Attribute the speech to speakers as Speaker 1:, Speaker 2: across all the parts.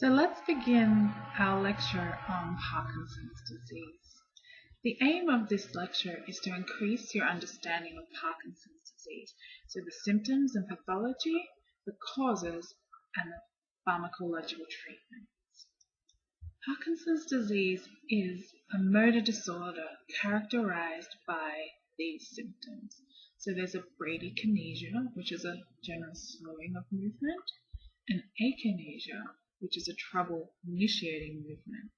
Speaker 1: So let's begin our lecture on Parkinson's disease. The aim of this lecture is to increase your understanding of Parkinson's disease, so the symptoms and pathology, the causes, and the pharmacological treatments. Parkinson's disease is a motor disorder characterized by these symptoms. So there's a bradykinesia, which is a general slowing of movement, and akinesia, which is a trouble initiating movement,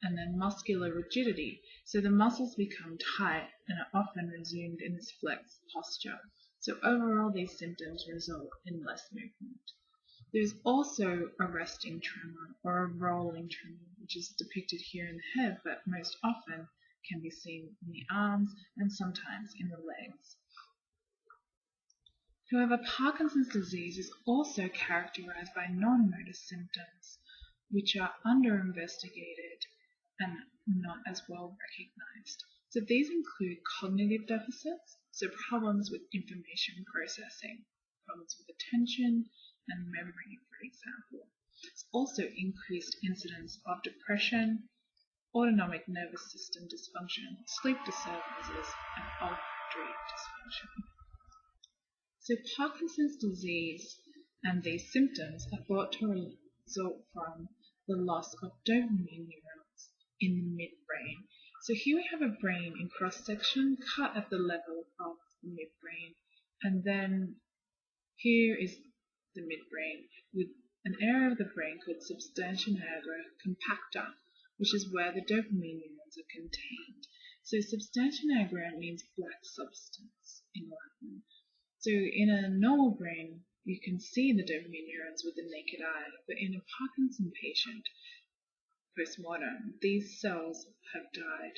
Speaker 1: and then muscular rigidity, so the muscles become tight and are often resumed in this flexed posture. So overall these symptoms result in less movement. There's also a resting tremor or a rolling tremor, which is depicted here in the head, but most often can be seen in the arms and sometimes in the legs. However, Parkinson's disease is also characterized by non-motor symptoms, which are under-investigated and not as well recognized. So these include cognitive deficits, so problems with information processing, problems with attention and memory, for example. It's also increased incidence of depression, autonomic nervous system dysfunction, sleep disturbances, and olfactory dysfunction. So Parkinson's disease and these symptoms are thought to result from the loss of dopamine neurons in the midbrain. So here we have a brain in cross-section cut at the level of the midbrain, and then here is the midbrain with an area of the brain called substantia nigra compacta, which is where the dopamine neurons are contained. So substantia nigra means black substance in Latin. So in a normal brain, you can see the dopamine neurons with the naked eye, but in a Parkinson patient, post-mortem, these cells have died.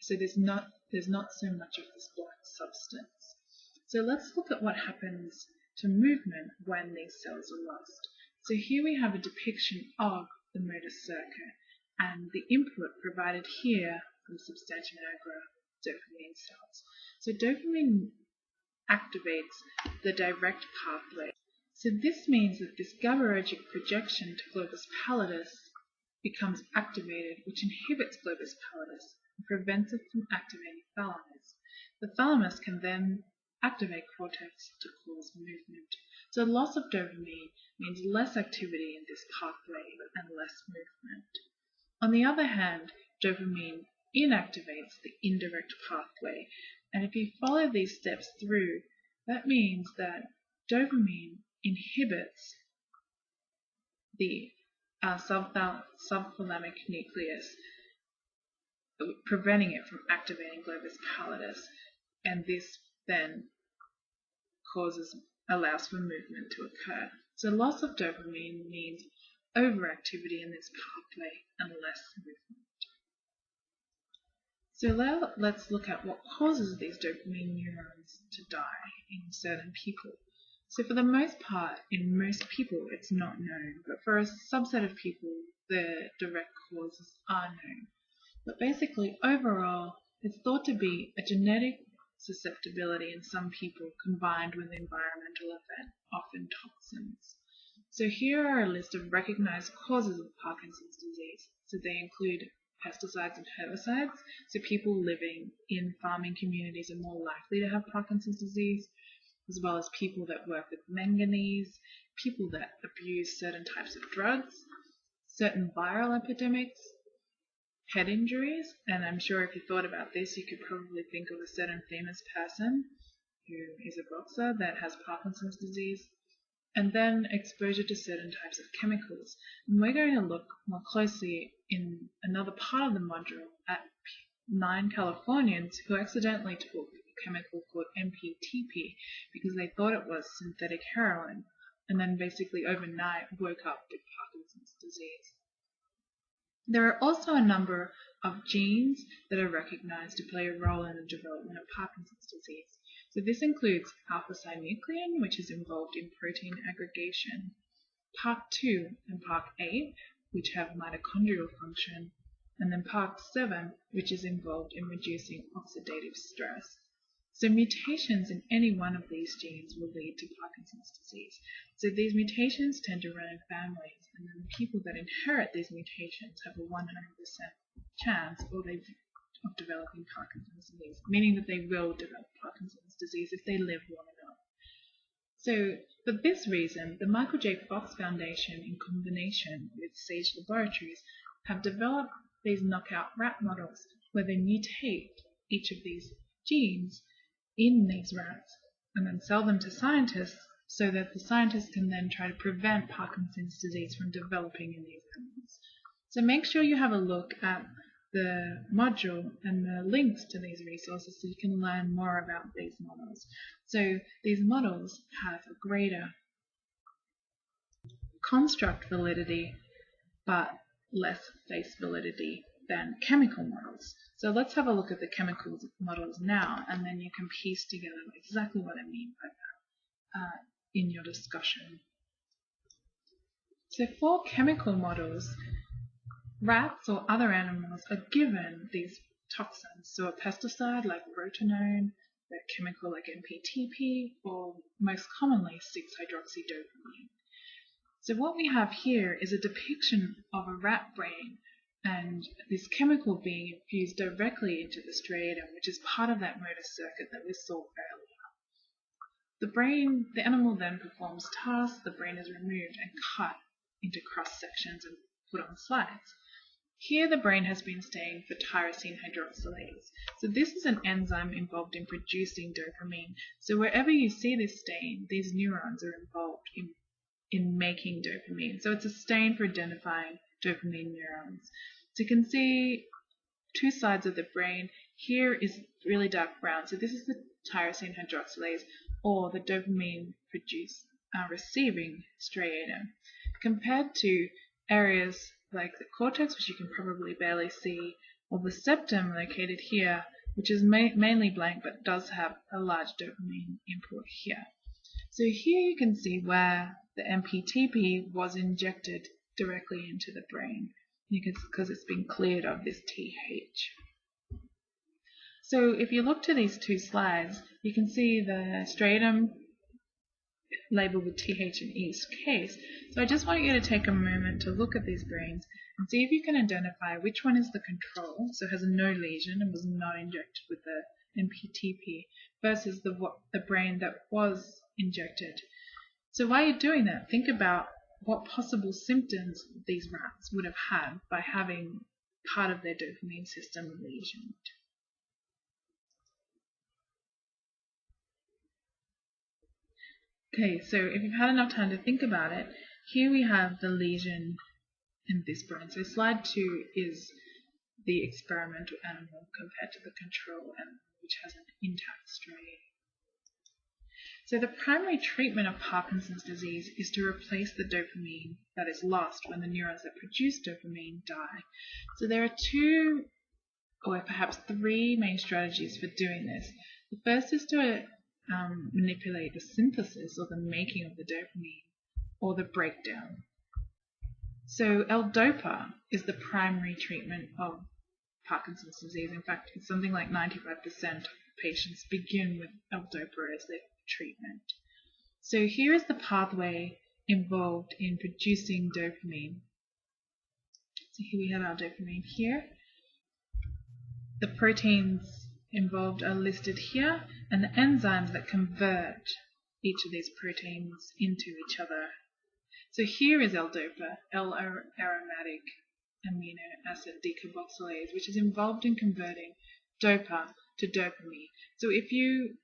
Speaker 1: So there's not so much of this black substance. So let's look at what happens to movement when these cells are lost. So here we have a depiction of the motor circuit and the input provided here from substantia nigra dopamine cells. So dopamine activates the direct pathway. So this means that this GABAergic projection to globus pallidus becomes activated, which inhibits globus pallidus and prevents it from activating thalamus. The thalamus can then activate cortex to cause movement. So loss of dopamine means less activity in this pathway and less movement. On the other hand, dopamine inactivates the indirect pathway, and if you follow these steps through, that means that dopamine inhibits the subthalamic nucleus, preventing it from activating globus pallidus, and this then allows for movement to occur. So loss of dopamine means overactivity in this pathway and less movement. So now let's look at what causes these dopamine neurons to die in certain people. So for the most part, in most people, it's not known, but for a subset of people, the direct causes are known. But basically, overall, it's thought to be a genetic susceptibility in some people combined with environmental event, often toxins. So here are a list of recognized causes of Parkinson's disease. So they include pesticides and herbicides, so people living in farming communities are more likely to have Parkinson's disease, as well as people that work with manganese, people that abuse certain types of drugs, certain viral epidemics, head injuries, and I'm sure if you thought about this, you could probably think of a certain famous person who is a boxer that has Parkinson's disease, and then exposure to certain types of chemicals. And we're going to look more closely in another part of the module at 9 Californians who accidentally took a chemical called MPTP because they thought it was synthetic heroin, and then basically overnight woke up with Parkinson's disease. There are also a number of genes that are recognized to play a role in the development of Parkinson's disease. So this includes alpha-synuclein, which is involved in protein aggregation, PARC2 and PARC8, which have mitochondrial function, and then PARC7, which is involved in reducing oxidative stress. So mutations in any one of these genes will lead to Parkinson's disease. So these mutations tend to run in families, and then the people that inherit these mutations have a 100% chance of developing Parkinson's disease, meaning that they will develop Parkinson's disease if they live long enough. So for this reason, the Michael J. Fox Foundation, in combination with Sage Laboratories, have developed these knockout rat models where they mutate each of these genes in these rats and then sell them to scientists so that the scientists can then try to prevent Parkinson's disease from developing in these animals. So make sure you have a look at the module and the links to these resources so you can learn more about these models. So these models have a greater construct validity but less face validity than chemical models. So let's have a look at the chemical models now, and then you can piece together exactly what I mean by that in your discussion. So for chemical models, rats or other animals are given these toxins, so a pesticide like rotenone, a chemical like MPTP, or most commonly 6-hydroxydopamine. So what we have here is a depiction of a rat brain and this chemical being infused directly into the striatum, which is part of that motor circuit that we saw earlier. The animal then performs tasks, the brain is removed and cut into cross sections and put on slides. Here the brain has been stained for tyrosine hydroxylase. So this is an enzyme involved in producing dopamine. So wherever you see this stain, these neurons are involved in making dopamine. So it's a stain for identifying dopamine neurons. So you can see two sides of the brain. Here is really dark brown. So this is the tyrosine hydroxylase or the dopamine receiving striatum. Compared to areas like the cortex, which you can probably barely see, or the septum located here, which is mainly blank but does have a large dopamine input here. So here you can see where the MPTP was injected directly into the brain because it's been cleared of this TH. So if you look to these two slides, you can see the striatum labeled with TH in each case. So I just want you to take a moment to look at these brains and see if you can identify which one is the control, so has no lesion and was not injected with the MPTP, versus the brain that was injected. So while you're doing that, think about what possible symptoms these rats would have had by having part of their dopamine system lesioned. Okay, so if you've had enough time to think about it, here we have the lesion in this brain. So slide 2 is the experimental animal compared to the control animal, which has an intact striatum. So the primary treatment of Parkinson's disease is to replace the dopamine that is lost when the neurons that produce dopamine die. So there are 2 or perhaps 3 main strategies for doing this. The first is to manipulate the synthesis or the making of the dopamine or the breakdown. So L-DOPA is the primary treatment of Parkinson's disease. In fact, it's something like 95% of patients begin with L-DOPA as their treatment. So here is the pathway involved in producing dopamine. So here we have our dopamine here. The proteins involved are listed here, and the enzymes that convert each of these proteins into each other. So here is L-DOPA, L-aromatic amino acid decarboxylase, which is involved in converting DOPA to dopamine. So if you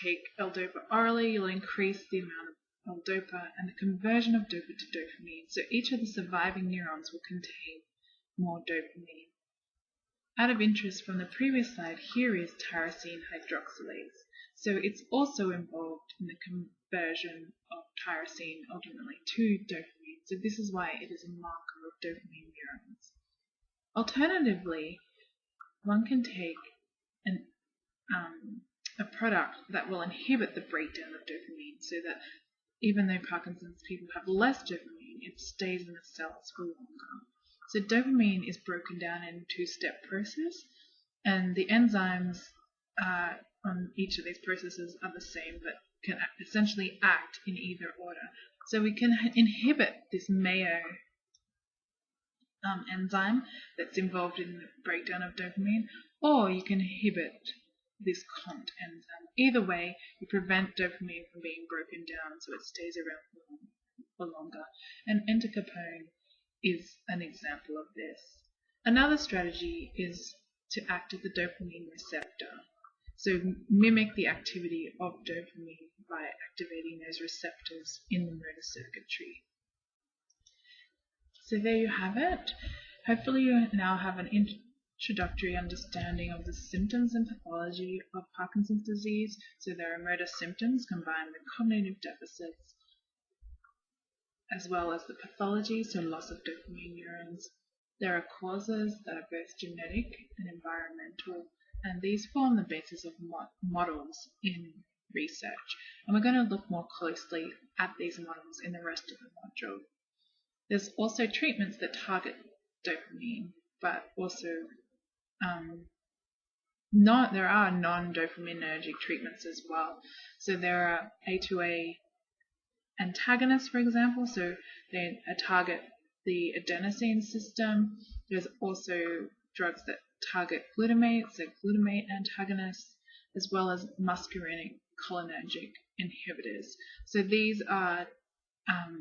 Speaker 1: take L-DOPA orally, you'll increase the amount of L-DOPA and the conversion of DOPA to dopamine. So each of the surviving neurons will contain more dopamine. Out of interest from the previous slide, here is tyrosine hydroxylase. So it's also involved in the conversion of tyrosine ultimately to dopamine. So this is why it is a marker of dopamine neurons. Alternatively, one can take a product that will inhibit the breakdown of dopamine so that even though Parkinson's people have less dopamine, it stays in the cells for longer. So dopamine is broken down in a 2-step process, and the enzymes on each of these processes are the same, but can essentially act in either order. So we can inhibit this Mayo enzyme that's involved in the breakdown of dopamine, or you can inhibit this COMT enzyme. Either way, you prevent dopamine from being broken down so it stays around for longer. And entacapone is an example of this. Another strategy is to act at the dopamine receptor. So mimic the activity of dopamine by activating those receptors in the motor circuitry. So there you have it. Hopefully you now have an introductory understanding of the symptoms and pathology of Parkinson's disease. So there are motor symptoms combined with cognitive deficits, as well as the pathology, so loss of dopamine neurons. There are causes that are both genetic and environmental, and these form the basis of models in research. And we're going to look more closely at these models in the rest of the module. There's also treatments that target dopamine, but also there are non-dopaminergic treatments as well. So there are A2A antagonists, for example, so they target the adenosine system. There's also drugs that target glutamate, so glutamate antagonists, as well as muscarinic cholinergic inhibitors. So these are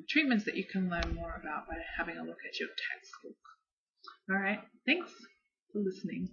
Speaker 1: treatments that you can learn more about by having a look at your textbook. All right, thanks for listening.